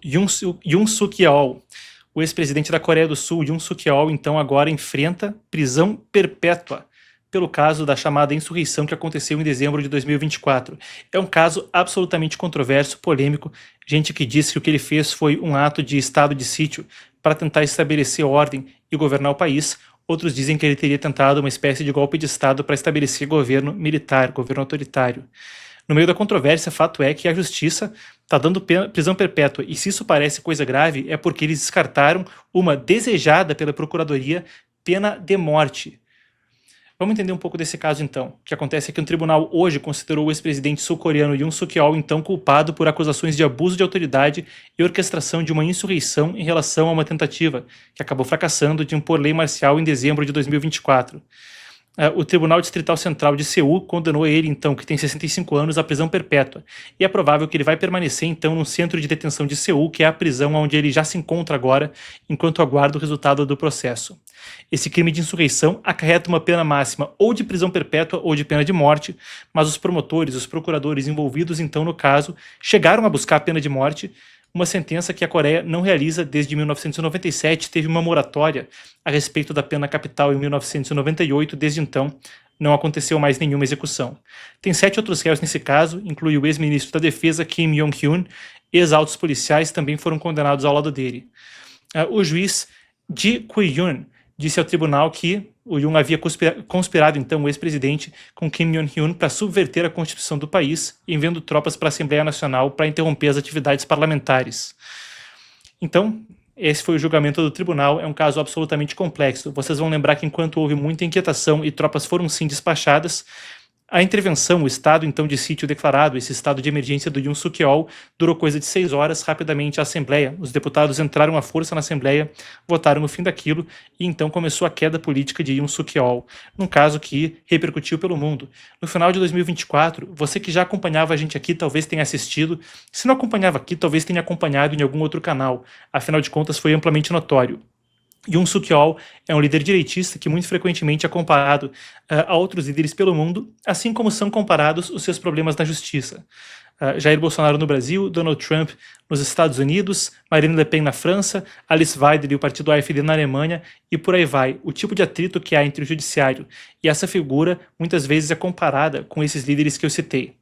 Yoon Suk Yeol. O ex-presidente da Coreia do Sul, Yoon Suk Yeol, então agora enfrenta prisão perpétua pelo caso da chamada insurreição que aconteceu em dezembro de 2024. É um caso absolutamente controverso, polêmico, gente que diz que o que ele fez foi um ato de estado de sítio para tentar estabelecer ordem e governar o país. Outros dizem que ele teria tentado uma espécie de golpe de estado para estabelecer governo militar, governo autoritário. No meio da controvérsia, fato é que a justiça está dando prisão perpétua, e se isso parece coisa grave, é porque eles descartaram uma desejada pela Procuradoria pena de morte. Vamos entender um pouco desse caso então. O que acontece é que um tribunal hoje considerou o ex-presidente sul-coreano Yoon Suk Yeol então culpado por acusações de abuso de autoridade e orquestração de uma insurreição em relação a uma tentativa, que acabou fracassando, de impor lei marcial em dezembro de 2024. O Tribunal Distrital Central de Seul condenou ele, então, que tem 65 anos, à prisão perpétua. E é provável que ele vai permanecer, então, no centro de detenção de Seul, que é a prisão onde ele já se encontra agora, enquanto aguarda o resultado do processo. Esse crime de insurreição acarreta uma pena máxima ou de prisão perpétua ou de pena de morte, mas os promotores, os procuradores envolvidos, então, no caso, chegaram a buscar a pena de morte, uma sentença que a Coreia não realiza desde 1997, teve uma moratória a respeito da pena capital em 1998, desde então não aconteceu mais nenhuma execução. Tem 7 outros réus nesse caso, inclui o ex-ministro da Defesa Kim Yong-hyun, ex-altos policiais também foram condenados ao lado dele. O juiz Ji Kwi-yoon disse ao tribunal que o Yoon havia conspirado então o ex-presidente com Kim Jong-un para subverter a constituição do país, enviando tropas para a Assembleia Nacional para interromper as atividades parlamentares. Então, esse foi o julgamento do tribunal, é um caso absolutamente complexo. Vocês vão lembrar que enquanto houve muita inquietação e tropas foram sim despachadas, a intervenção, o estado então de sítio declarado, esse estado de emergência do Yoon Suk Yeol, durou coisa de 6 horas. Rapidamente a Assembleia, os deputados entraram à força na Assembleia, votaram no fim daquilo e então começou a queda política de Yoon Suk Yeol, num caso que repercutiu pelo mundo. No final de 2024, você que já acompanhava a gente aqui talvez tenha assistido, se não acompanhava aqui talvez tenha acompanhado em algum outro canal, afinal de contas foi amplamente notório. Yoon Suk Yeol é um líder direitista que muito frequentemente é comparado a outros líderes pelo mundo, assim como são comparados os seus problemas na justiça. Jair Bolsonaro no Brasil, Donald Trump nos Estados Unidos, Marine Le Pen na França, Alice Weidel e o partido AfD na Alemanha, e por aí vai. O tipo de atrito que há entre o judiciário e essa figura muitas vezes é comparada com esses líderes que eu citei.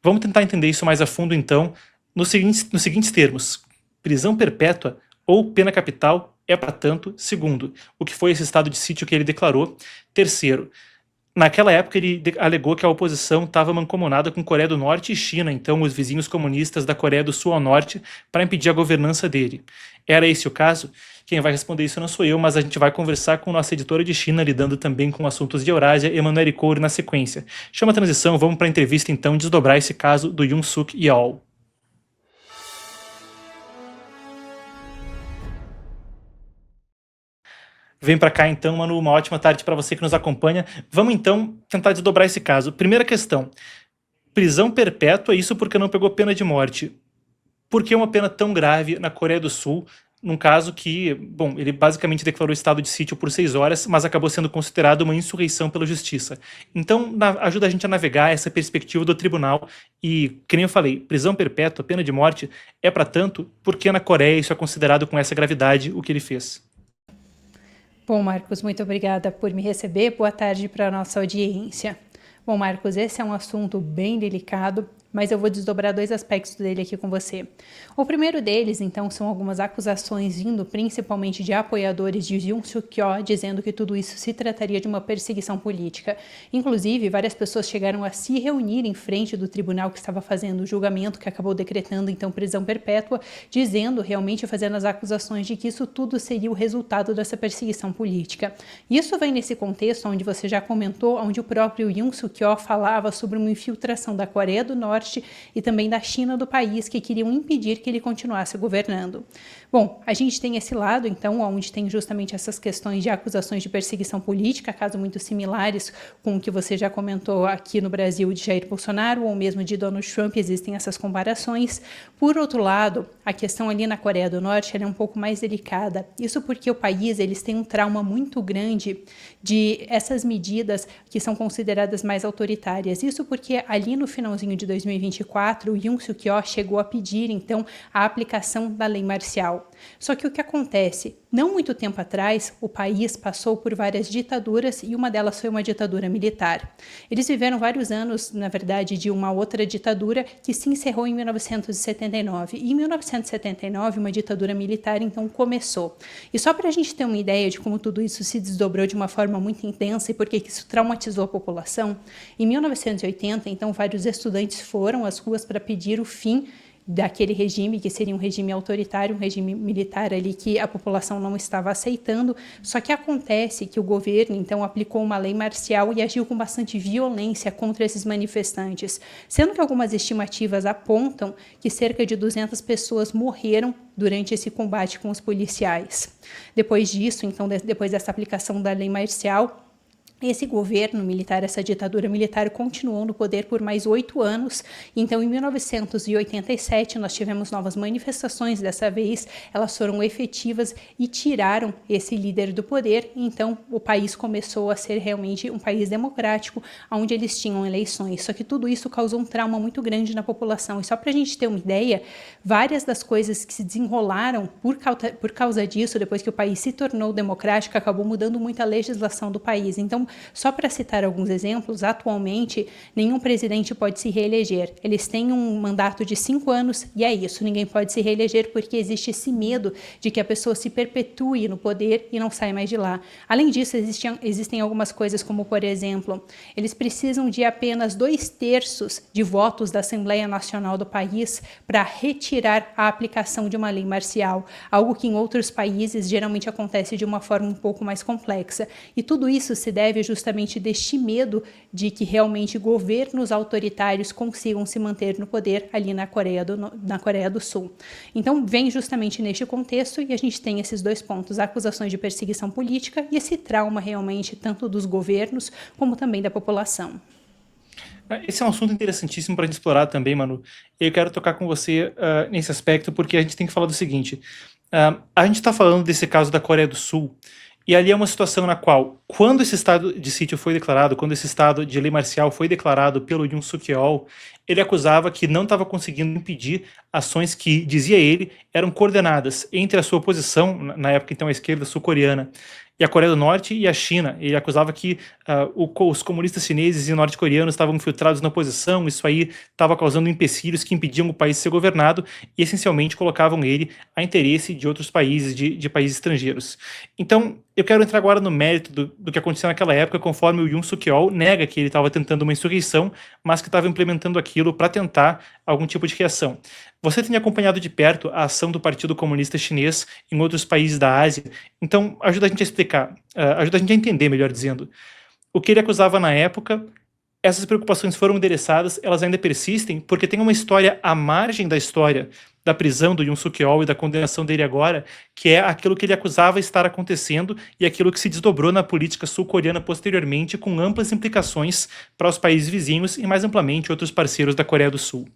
Vamos tentar entender isso mais a fundo então, nos seguintes termos: prisão perpétua ou pena capital é para tanto. Segundo, o que foi esse estado de sítio que ele declarou. Terceiro, naquela época ele alegou que a oposição estava mancomunada com Coreia do Norte e China, então os vizinhos comunistas da Coreia do Sul ao norte, para impedir a governança dele. Era esse o caso? Quem vai responder isso não sou eu, mas a gente vai conversar com nossa editora de China, lidando também com assuntos de Eurásia, Emanuele Coure, na sequência. Chama a transição, vamos para a entrevista então, desdobrar esse caso do Yoon Suk Yeol. Vem para cá então, Manu, uma ótima tarde para você que nos acompanha. Vamos então tentar desdobrar esse caso. Primeira questão, prisão perpétua, isso porque não pegou pena de morte. Por que uma pena tão grave na Coreia do Sul, num caso que, bom, ele basicamente declarou estado de sítio por 6 horas, mas acabou sendo considerado uma insurreição pela justiça. Então, ajuda a gente a navegar essa perspectiva do tribunal e, que nem eu falei, prisão perpétua, pena de morte, é para tanto, porque na Coreia isso é considerado com essa gravidade o que ele fez. Bom, Marcos, muito obrigada por me receber. Boa tarde para a nossa audiência. Bom, Marcos, esse é um assunto bem delicado, mas eu vou desdobrar 2 aspectos dele aqui com você. O primeiro deles, então, são algumas acusações vindo principalmente de apoiadores de Yoon Suk Yeol, dizendo que tudo isso se trataria de uma perseguição política. Inclusive, várias pessoas chegaram a se reunir em frente do tribunal que estava fazendo o julgamento, que acabou decretando, então, prisão perpétua, dizendo, realmente fazendo as acusações de que isso tudo seria o resultado dessa perseguição política. Isso vem nesse contexto onde você já comentou, onde o próprio Yoon Suk Yeol falava sobre uma infiltração da Coreia do Norte e também da China do país, que queriam impedir que ele continuasse governando. Bom, a gente tem esse lado, então, onde tem justamente essas questões de acusações de perseguição política, casos muito similares com o que você já comentou aqui no Brasil de Jair Bolsonaro, ou mesmo de Donald Trump, existem essas comparações. Por outro lado, a questão ali na Coreia do Norte ela é um pouco mais delicada. Isso porque o país eles têm um trauma muito grande de essas medidas que são consideradas mais autoritárias. Isso porque ali no finalzinho de 2019, 2024, o Yoon Suk-yeol chegou a pedir, então, a aplicação da lei marcial. Só que o que acontece? Não muito tempo atrás, o país passou por várias ditaduras e uma delas foi uma ditadura militar. Eles viveram vários anos, na verdade, de uma outra ditadura que se encerrou em 1979. E em 1979, uma ditadura militar, então, começou. E só para a gente ter uma ideia de como tudo isso se desdobrou de uma forma muito intensa e por que isso traumatizou a população, em 1980, então, vários estudantes foram às ruas para pedir o fim daquele regime, que seria um regime autoritário, um regime militar ali que a população não estava aceitando, só que acontece que o governo, então, aplicou uma lei marcial e agiu com bastante violência contra esses manifestantes, sendo que algumas estimativas apontam que cerca de 200 pessoas morreram durante esse combate com os policiais. Depois disso, então, depois dessa aplicação da lei marcial, esse governo militar, essa ditadura militar, continuou no poder por mais 8 anos. Então, em 1987, nós tivemos novas manifestações. Dessa vez, elas foram efetivas e tiraram esse líder do poder. Então, o país começou a ser realmente um país democrático, onde eles tinham eleições. Só que tudo isso causou um trauma muito grande na população. E só para a gente ter uma ideia, várias das coisas que se desenrolaram por causa disso, depois que o país se tornou democrático, acabou mudando muito a legislação do país. Então, só para citar alguns exemplos, atualmente nenhum presidente pode se reeleger. Eles têm um mandato de 5 anos e é isso, ninguém pode se reeleger porque existe esse medo de que a pessoa se perpetue no poder e não saia mais de lá. Além disso, existem algumas coisas como, por exemplo, eles precisam de apenas 2/3 de votos da Assembleia Nacional do país para retirar a aplicação de uma lei marcial, algo que em outros países geralmente acontece de uma forma um pouco mais complexa. E tudo isso se deve justamente deste medo de que realmente governos autoritários consigam se manter no poder ali na Coreia do Sul. Então, vem justamente neste contexto e a gente tem esses 2 pontos, acusações de perseguição política e esse trauma realmente tanto dos governos como também da população. Esse é um assunto interessantíssimo para a gente explorar também, Manu. Eu quero tocar com você nesse aspecto porque a gente tem que falar do seguinte. A gente está falando desse caso da Coreia do Sul. E ali é uma situação na qual, quando esse estado de sítio foi declarado, quando esse estado de lei marcial foi declarado pelo Yoon Suk-yeol, ele acusava que não estava conseguindo impedir ações que, dizia ele, eram coordenadas entre a sua oposição, na época então a esquerda sul-coreana, e a Coreia do Norte e a China. Ele acusava que os comunistas chineses e norte-coreanos estavam infiltrados na oposição, isso aí estava causando empecilhos que impediam o país de ser governado e essencialmente colocavam ele a interesse de outros países, de países estrangeiros. Então, eu quero entrar agora no mérito do que aconteceu naquela época, conforme o Yoon Suk-yeol nega que ele estava tentando uma insurreição, mas que estava implementando aquilo para tentar algum tipo de reação. Você tem acompanhado de perto a ação do Partido Comunista Chinês em outros países da Ásia, então ajuda a gente a explicar, ajuda a gente a entender, melhor dizendo, o que ele acusava na época. Essas preocupações foram endereçadas, elas ainda persistem, porque tem uma história à margem da história da prisão do Yoon Suk-yeol e da condenação dele agora, que é aquilo que ele acusava estar acontecendo e aquilo que se desdobrou na política sul-coreana posteriormente, com amplas implicações para os países vizinhos e mais amplamente outros parceiros da Coreia do Sul.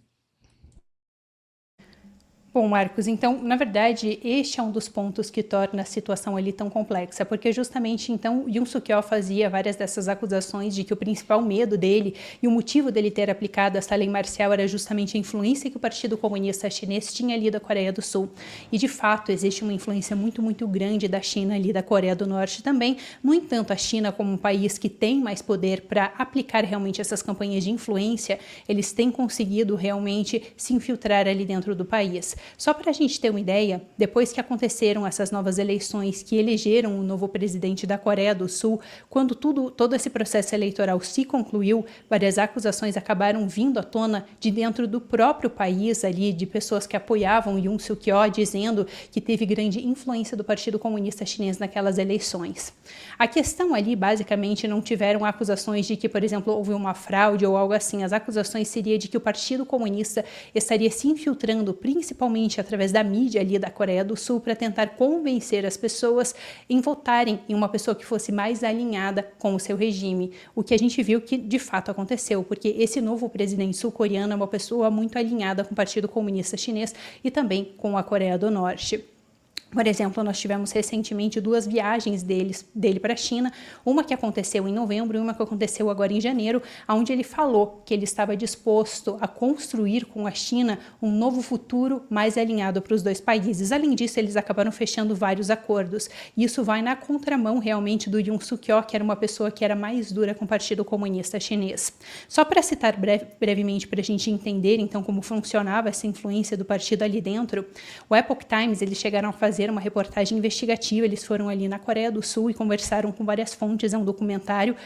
Bom, Marcos, então, na verdade, este é um dos pontos que torna a situação ali tão complexa, porque justamente, então, Yoon Suk-yeol fazia várias dessas acusações de que o principal medo dele e o motivo dele ter aplicado essa lei marcial era justamente a influência que o Partido Comunista Chinês tinha ali da Coreia do Sul. E, de fato, existe uma influência muito, muito grande da China ali, da Coreia do Norte também. No entanto, a China, como um país que tem mais poder para aplicar realmente essas campanhas de influência, eles têm conseguido realmente se infiltrar ali dentro do país. Só para a gente ter uma ideia, depois que aconteceram essas novas eleições que elegeram o novo presidente da Coreia do Sul, quando todo esse processo eleitoral se concluiu, várias acusações acabaram vindo à tona de dentro do próprio país ali, de pessoas que apoiavam Yoon Suk-yeol, dizendo que teve grande influência do Partido Comunista Chinês naquelas eleições. A questão ali, basicamente, não tiveram acusações de que, por exemplo, houve uma fraude ou algo assim. As acusações seriam de que o Partido Comunista estaria se infiltrando, principalmente através da mídia ali da Coreia do Sul, para tentar convencer as pessoas em votarem em uma pessoa que fosse mais alinhada com o seu regime. O que a gente viu que de fato aconteceu, porque esse novo presidente sul-coreano é uma pessoa muito alinhada com o Partido Comunista Chinês e também com a Coreia do Norte. Por exemplo, nós tivemos recentemente 2 viagens dele para a China, uma que aconteceu em novembro e uma que aconteceu agora em janeiro, onde ele falou que ele estava disposto a construir com a China um novo futuro mais alinhado para os 2 países. Além disso, eles acabaram fechando vários acordos. E isso vai na contramão realmente do Yoon Suk-yeol, que era uma pessoa que era mais dura com o Partido Comunista Chinês. Só para citar brevemente para a gente entender então como funcionava essa influência do partido ali dentro, o Epoch Times, eles chegaram a fazer uma reportagem investigativa, eles foram ali na Coreia do Sul e conversaram com várias fontes, é um documentário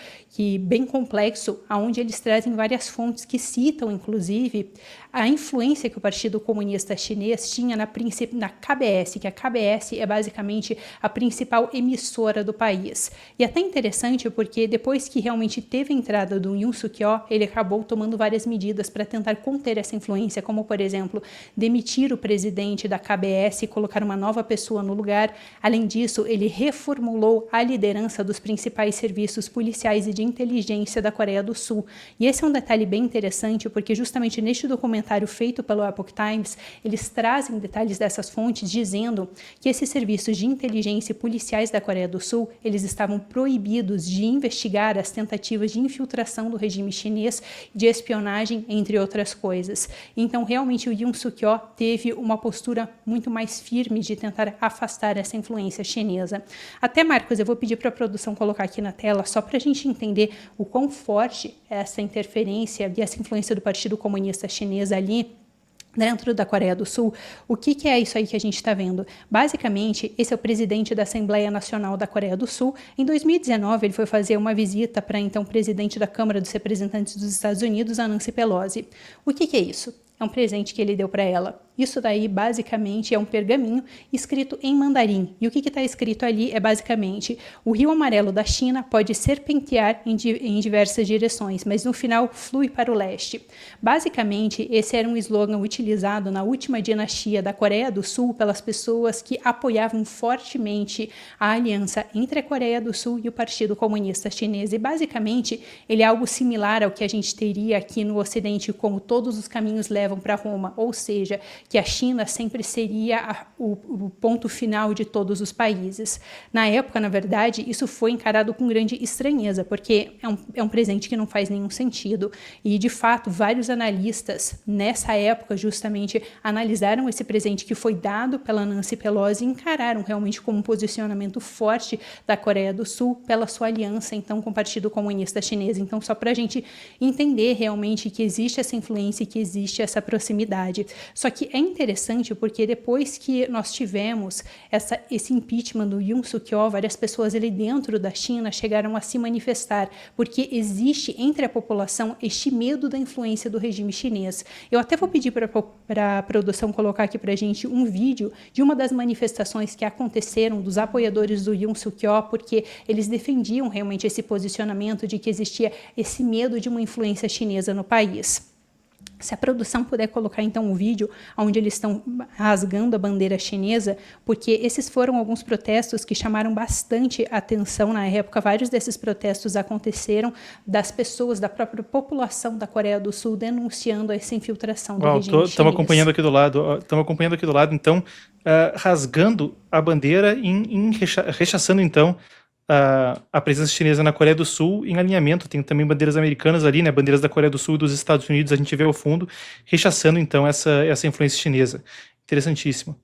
bem complexo, onde eles trazem várias fontes que citam, inclusive, a influência que o Partido Comunista Chinês tinha na KBS, que a KBS é basicamente a principal emissora do país. E é até interessante porque depois que realmente teve a entrada do Yoon Suk-yeol, ele acabou tomando várias medidas para tentar conter essa influência, como, por exemplo, demitir o presidente da KBS e colocar uma nova pessoa no lugar. Além disso, ele reformulou a liderança dos principais serviços policiais e de inteligência da Coreia do Sul. E esse é um detalhe bem interessante, porque justamente neste documentário feito pelo Epoch Times, eles trazem detalhes dessas fontes dizendo que esses serviços de inteligência e policiais da Coreia do Sul, eles estavam proibidos de investigar as tentativas de infiltração do regime chinês, de espionagem, entre outras coisas. Então, realmente, o Yoon Suk-yeol teve uma postura muito mais firme de tentar afastar essa influência chinesa. Até, Marcos, eu vou pedir para a produção colocar aqui na tela, só para a gente entender o quão forte é essa interferência e essa influência do Partido Comunista Chinês ali dentro da Coreia do Sul. O que é isso aí que a gente está vendo? Basicamente, esse é o presidente da Assembleia Nacional da Coreia do Sul. Em 2019, ele foi fazer uma visita para então presidente da Câmara dos Representantes dos Estados Unidos, a Nancy Pelosi. O que é isso? É um presente que ele deu para ela. Isso daí, basicamente, é um pergaminho escrito em mandarim. E o que está escrito ali é, basicamente, o Rio Amarelo da China pode serpentear em diversas direções, mas no final flui para o leste. Basicamente, esse era um slogan utilizado na última dinastia da Coreia do Sul pelas pessoas que apoiavam fortemente a aliança entre a Coreia do Sul e o Partido Comunista Chinês. E, basicamente, ele é algo similar ao que a gente teria aqui no Ocidente, como todos os caminhos levam para Roma, ou seja, que a China sempre seria o ponto final de todos os países. Na época, na verdade, isso foi encarado com grande estranheza, porque é um presente que não faz nenhum sentido. E, de fato, vários analistas, nessa época, justamente, analisaram esse presente que foi dado pela Nancy Pelosi e encararam realmente como um posicionamento forte da Coreia do Sul pela sua aliança, então, com o Partido Comunista Chinês. Então, só para a gente entender realmente que existe essa influência e que existe essa proximidade. Só que é interessante porque depois que nós tivemos esse impeachment do Yoon Suk-yeol, várias pessoas ali dentro da China chegaram a se manifestar, porque existe entre a população este medo da influência do regime chinês. Eu até vou pedir para a produção colocar aqui para a gente um vídeo de uma das manifestações que aconteceram dos apoiadores do Yoon Suk-yeol, porque eles defendiam realmente esse posicionamento de que existia esse medo de uma influência chinesa no país. Se a produção puder colocar então o vídeo onde eles estão rasgando a bandeira chinesa, porque esses foram alguns protestos que chamaram bastante atenção na época. Vários desses protestos aconteceram das pessoas, da própria população da Coreia do Sul denunciando essa infiltração do regime chinês. Estamos acompanhando aqui do lado, então, rasgando a bandeira, rechaçando então a presença chinesa na Coreia do Sul em alinhamento. Tem também bandeiras americanas ali, né, bandeiras da Coreia do Sul e dos Estados Unidos, a gente vê ao fundo, rechaçando então essa influência chinesa. Interessantíssimo.